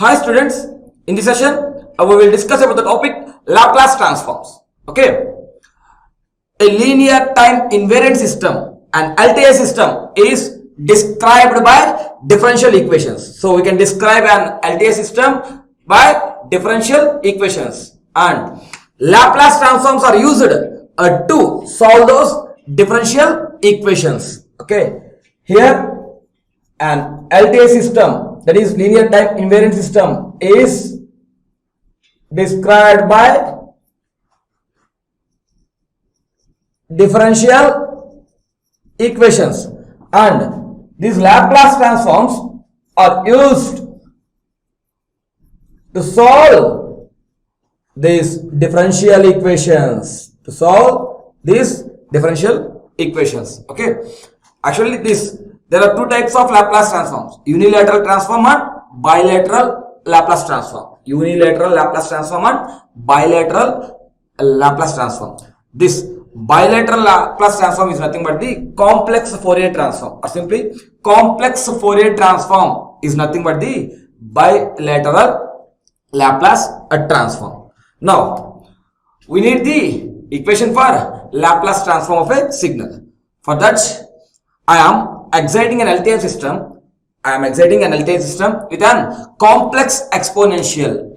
Hi students, in this session we will discuss about the topic Laplace transforms. Okay, a linear time invariant system, an LTI system, is described by differential equations. So we can describe an LTI system by differential equations, and Laplace transforms are used to solve those differential equations. Okay, here an LTI system, that is linear time invariant system, is described by differential equations, and these Laplace transforms are used to solve these differential equations. Okay, actually there are two types of Laplace transforms: unilateral transform and bilateral Laplace transform. Unilateral Laplace transform and bilateral Laplace transform. This bilateral Laplace transform is nothing but the complex Fourier transform, or simply complex Fourier transform is nothing but the bilateral Laplace transform. Now we need the equation for Laplace transform of a signal. For that, I am exciting an LTI system. With an complex exponential.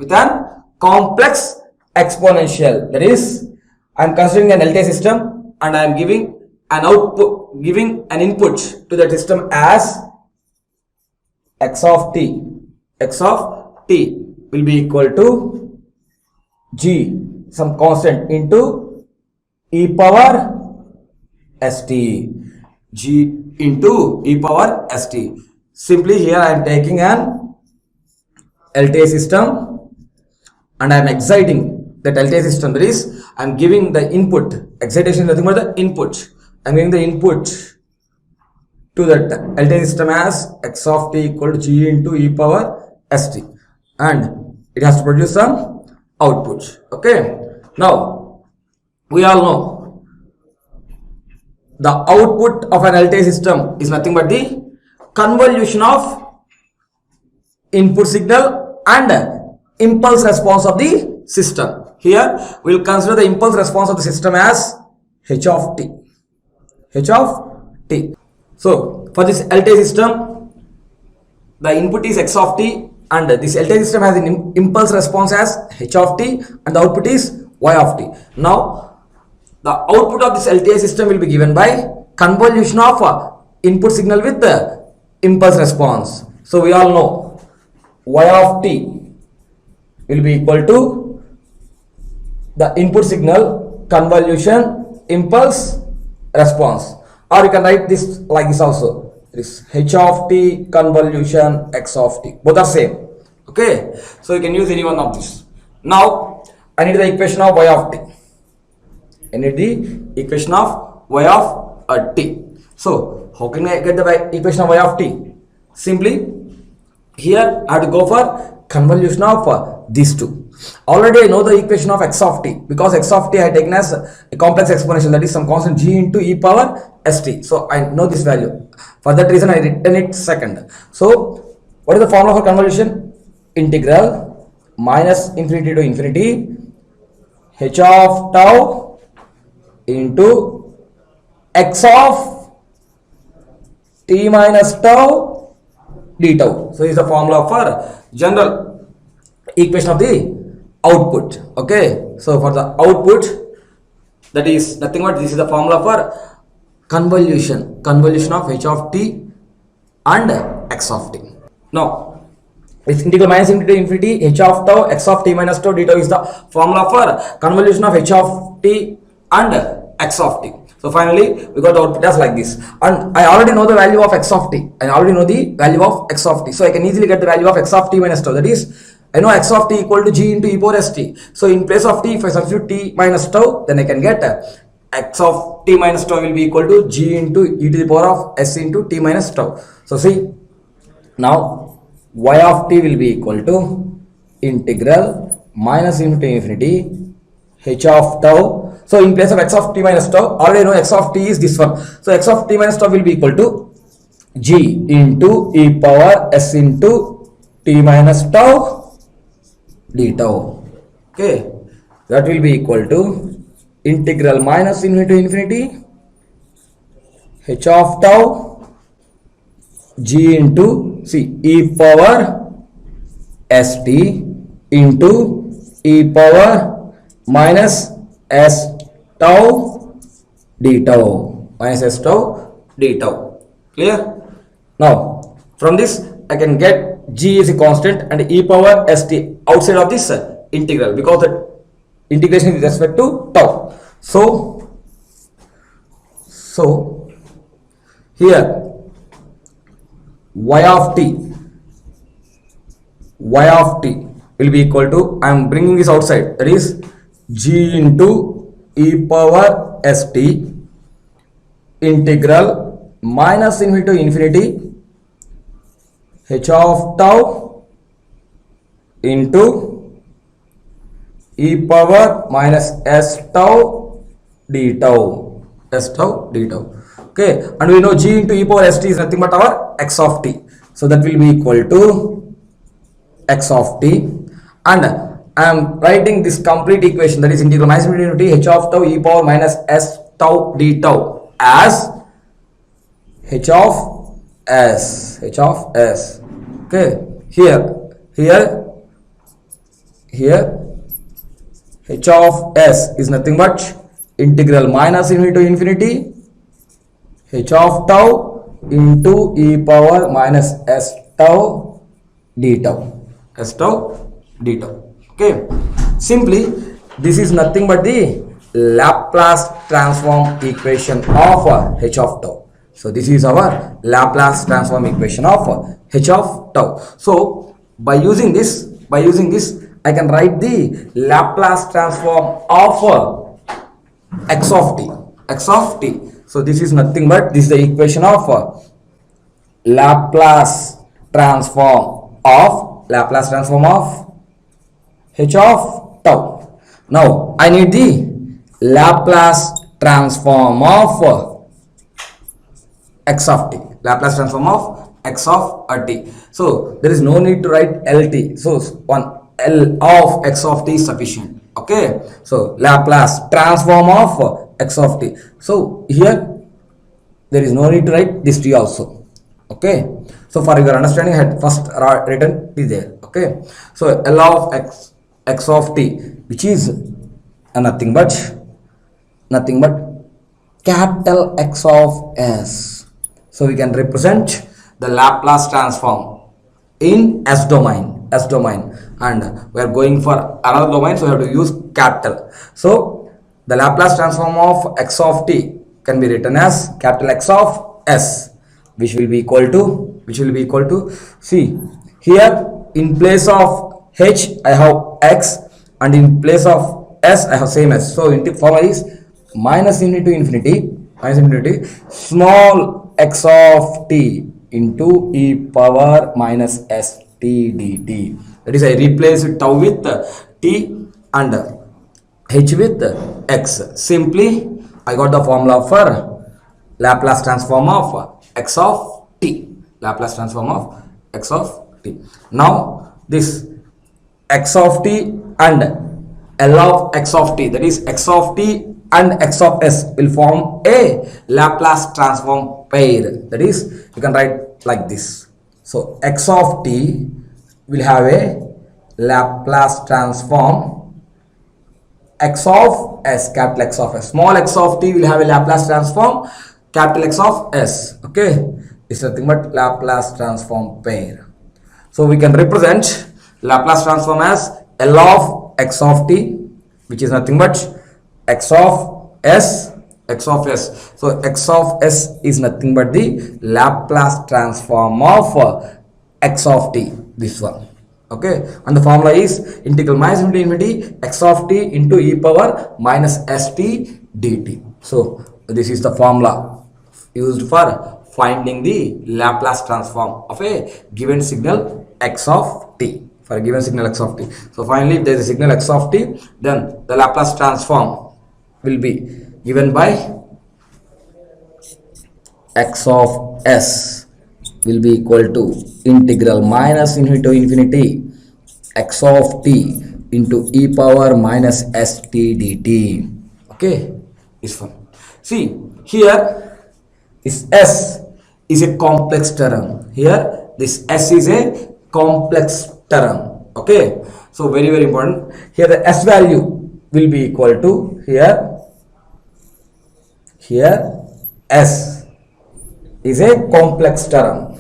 That is, I am considering an LTI system and I am giving an input to that system as x of t. X of t will be equal to g, some constant, into e power st. G into e power st. Simply here I am taking an LTI system and I am exciting that LTI system. That is, I am giving the input. Excitation is nothing but the input. I am giving the input to that LTI system as x of t equal to g into e power st, and it has to produce some output. Okay, now we all know the output of an LTI system is nothing but the convolution of input signal and impulse response of the system. Here we will consider the impulse response of the system as h of t. So for this LTI system, the input is x of t, and this LTI system has an impulse response as h of t, and the output is y of t. Now the output of this LTI system will be given by convolution of input signal with the impulse response. So we all know y of t will be equal to the input signal convolution impulse response, or you can write this like this also. This h of t convolution x of t, both are same. Okay, so you can use any one of this. Now I need the equation of y of t. So how can I get the equation of y of t? Simply here I have to go for convolution of these two. Already I know the equation of x of t, because x of t I have taken as a complex exponential, that is some constant g into e power st. So I know this value. For that reason I written it second. So what is the formula for convolution? Integral minus infinity to infinity h of tau into x of t minus tau d tau. So this is the formula for general equation of the output. Okay, so for the output, that is nothing but this is the formula for convolution of h of t and x of t. Now it's integral minus infinity to infinity h of tau x of t minus tau d tau is the formula for convolution of h of t and x of t. So finally we got the output as like this, and I already know the value of x of t. So I can easily get the value of x of t minus tau. That is, I know x of t equal to g into e power st. So in place of t, if I substitute t minus tau, then I can get x of t minus tau will be equal to g into e to the power of s into t minus tau. So see, now y of t will be equal to integral minus infinity h of tau. So in place of x of t minus tau, already know x of t is this one. So x of t minus tau will be equal to g into e power s into t minus tau d tau. Okay, that will be equal to integral minus infinity to infinity h of tau g into e power st into e power minus s tau d tau minus s tau d tau. Clear? Now from this I can get g is a constant and e power st outside of this integral because the integration with respect to tau. So here y of t will be equal to, I am bringing this outside, that is g into e power st integral minus infinity to infinity h of tau into e power minus s tau d tau. Okay, and we know g into e power st is nothing but our x of t, so that will be equal to x of t, and I am writing this complete equation, that is integral minus infinity h of tau e power minus s tau d tau as h of s. Okay, here h of s is nothing but integral minus infinity to infinity h of tau into e power minus s tau d tau. Okay, simply this is nothing but the Laplace transform equation of h of tau. So this is our Laplace transform equation of h of tau. So by using this I can write the Laplace transform of x of t. So this is nothing but, this is the equation of Laplace transform of h of tau. Now I need the Laplace transform of x of t. So there is no need to write lt. So one L of x of t is sufficient. Okay, so Laplace transform of x of t. So here there is no need to write this t also. Okay, so for your understanding I had first written t there. Okay, so L of x of t, which is nothing but capital X of s. So we can represent the Laplace transform in s domain, and we are going for another domain, so we have to use capital. So the Laplace transform of x of t can be written as capital X of s, which will be equal to see here, in place of h I have x, and in place of s I have same s. So formula is minus infinity to infinity small x of t into e power minus st dt. That is, I replace tau with t and h with x. Simply I got the formula for Laplace transform of x of t. Now this x of t and L of x of t, that is x of t and x of s, will form a Laplace transform pair. That is, you can write like this. So x of t will have a Laplace transform x of s, capital X of s. Small x of t will have a Laplace transform capital X of s. Okay, it's nothing but Laplace transform pair. So we can represent Laplace transform as L of x of t, which is nothing but x of s. So x of s is nothing but the Laplace transform of x of t, this one. Okay, and the formula is integral minus infinity x of t into e power minus st dt. So this is the formula used for finding the Laplace transform of a given signal x of t. So finally, if there is a signal x of t, then the Laplace transform will be given by x of s will be equal to integral minus infinity to infinity x of t into e power minus st dt. Okay, this one. See here, this s is a complex term. Here this s is a complex term. Okay, so very very important. Here the s value will be equal to here s is a complex term.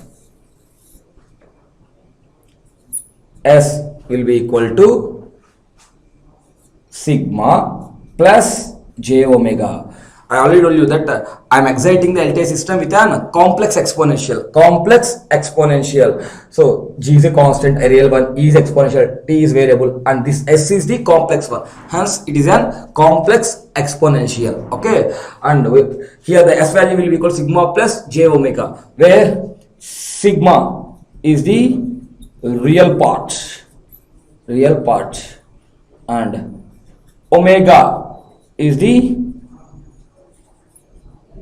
S will be equal to sigma plus j omega. I already told you that I am exciting the LTI system with an complex exponential. So g is a constant, a real one, e is exponential, t is variable, and this s is the complex one. Hence, it is an complex exponential. Okay, and here the s value will be equal to sigma plus j omega, where sigma is the real part, and omega is the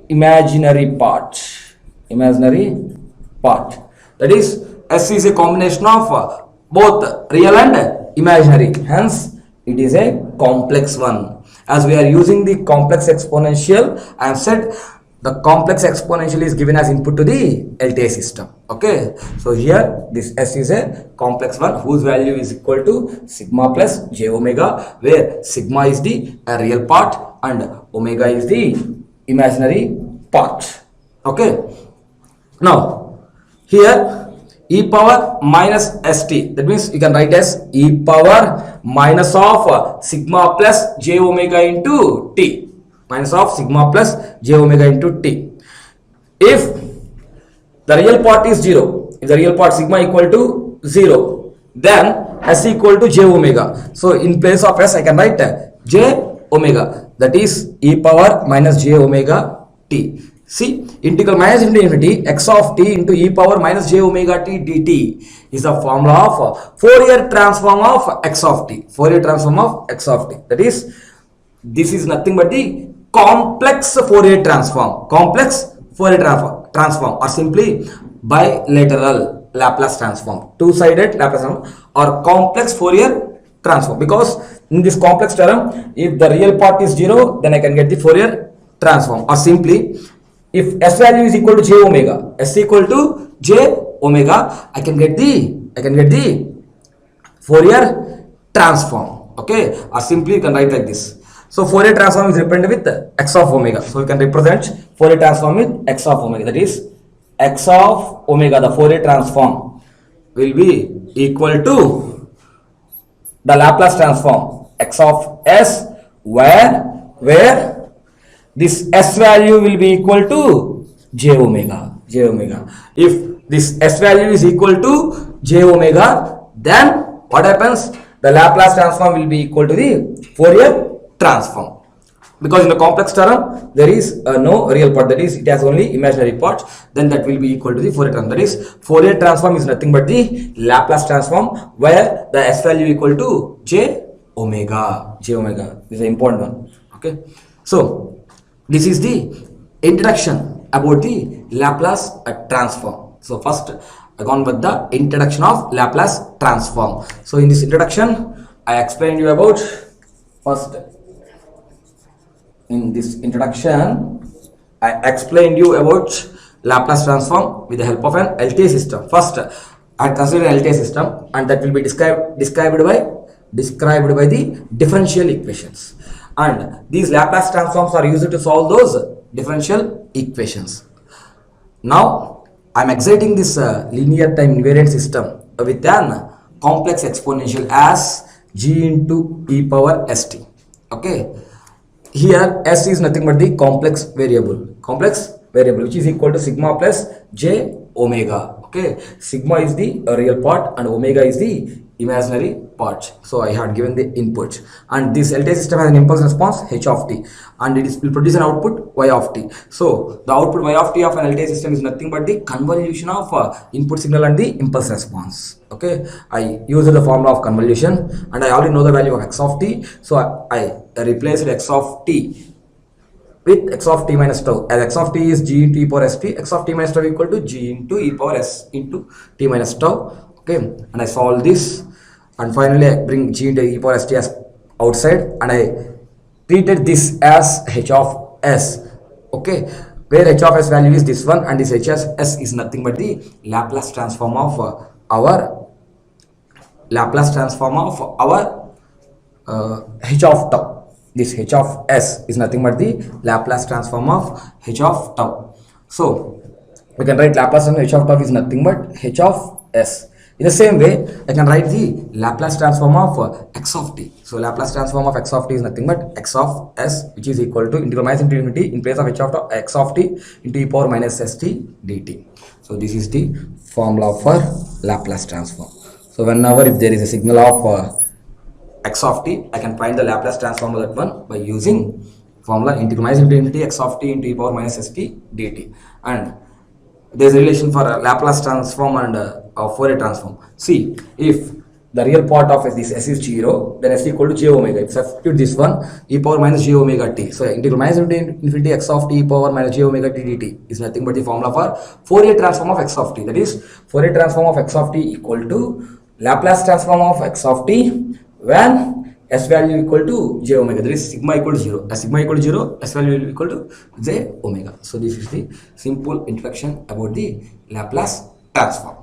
imaginary part. That is, s is a combination of both real and imaginary. Hence, it is a complex one. As we are using the complex exponential, I have said the complex exponential is given as input to the LTI system. Okay, so here this s is a complex one whose value is equal to sigma plus j omega, where sigma is the real part and omega is the imaginary part. Okay, now here e power minus st, that means you can write as e power minus of sigma plus j omega into t, minus of sigma plus j omega into t. If the real part is 0, if the real part sigma equal to 0, then s equal to j omega. So in place of s I can write j omega, that is e power minus j omega t. See, integral minus into infinity x of t into e power minus j omega t dt is the formula of Fourier transform of x of t. Fourier transform of x of t. That is, this is nothing but the complex Fourier transform. Or simply bilateral Laplace transform, two-sided Laplace transform, or complex Fourier transform. Because in this complex term, if the real part is 0, then I can get the Fourier transform. Or simply, if s value is equal to j omega, s equal to j omega, I can get the Fourier transform. Okay, or simply you can write like this. So Fourier transform is represented with x of omega. So you can represent Fourier transform with x of omega. That is, x of omega, the Fourier transform will be equal to the Laplace transform x of s, where this s value will be equal to j omega. If this s value is equal to j omega, then what happens? The Laplace transform will be equal to the Fourier transform. Because in the complex term there is no real part, that is, it has only imaginary part, then that will be equal to the Fourier transform. That is, Fourier transform is nothing but the Laplace transform where the s value equal to j omega. This is an important one. Okay, so this is the introduction about the Laplace transform. So first I gone with the introduction of Laplace transform. So in this introduction I explained you about, first in this introduction I explained you about Laplace transform with the help of an LTI system. First I consider an LTI system, and that will be described by the differential equations, and these Laplace transforms are used to solve those differential equations. Now I am exciting this linear time invariant system with an complex exponential as g into e power st. Okay, here s is nothing but the complex variable which is equal to sigma plus j omega. Okay, sigma is the real part and omega is the imaginary part. So I had given the input, and this LTI system has an impulse response h of t, and it will produce an output y of t. So the output y of t of an LTI system is nothing but the convolution of input signal and the impulse response. Okay, I used the formula of convolution, and I already know the value of x of t, so I replaced x of t with x of t minus tau, as x of t is g into e power st, x of t minus tau equal to g into e power s into t minus tau. Okay, and I solve this, and finally I bring g into e power st as outside, and I treated this as h of s. Okay, where h of s value is this one, and this h of s is nothing but the Laplace transform of our h of tau. This h of s is nothing but the Laplace transform of h of tau. So we can write Laplace transform h of tau is nothing but h of s. In the same way, I can write the Laplace transform of x of t. So Laplace transform of x of t is nothing but x of s, which is equal to integral minus infinity in place of h of tau, x of t into e power minus st dt. So this is the formula for Laplace transform. So whenever if there is a signal of x of t, I can find the Laplace transform of that one by using formula integral minus infinity x of t into e power minus st dt. And there is a relation for Laplace transform and Fourier transform. See, if the real part of this s is 0, then s equal to j omega. If substitute this one, e power minus j omega t. So integral minus infinity x of t e power minus j omega t dt is nothing but the formula for Fourier transform of x of t. That is, Fourier transform of x of t equal to Laplace transform of x of t when s value equal to j omega. There is sigma equal to 0. As sigma equal to 0, s value will equal to j omega. So this is the simple introduction about the Laplace transform.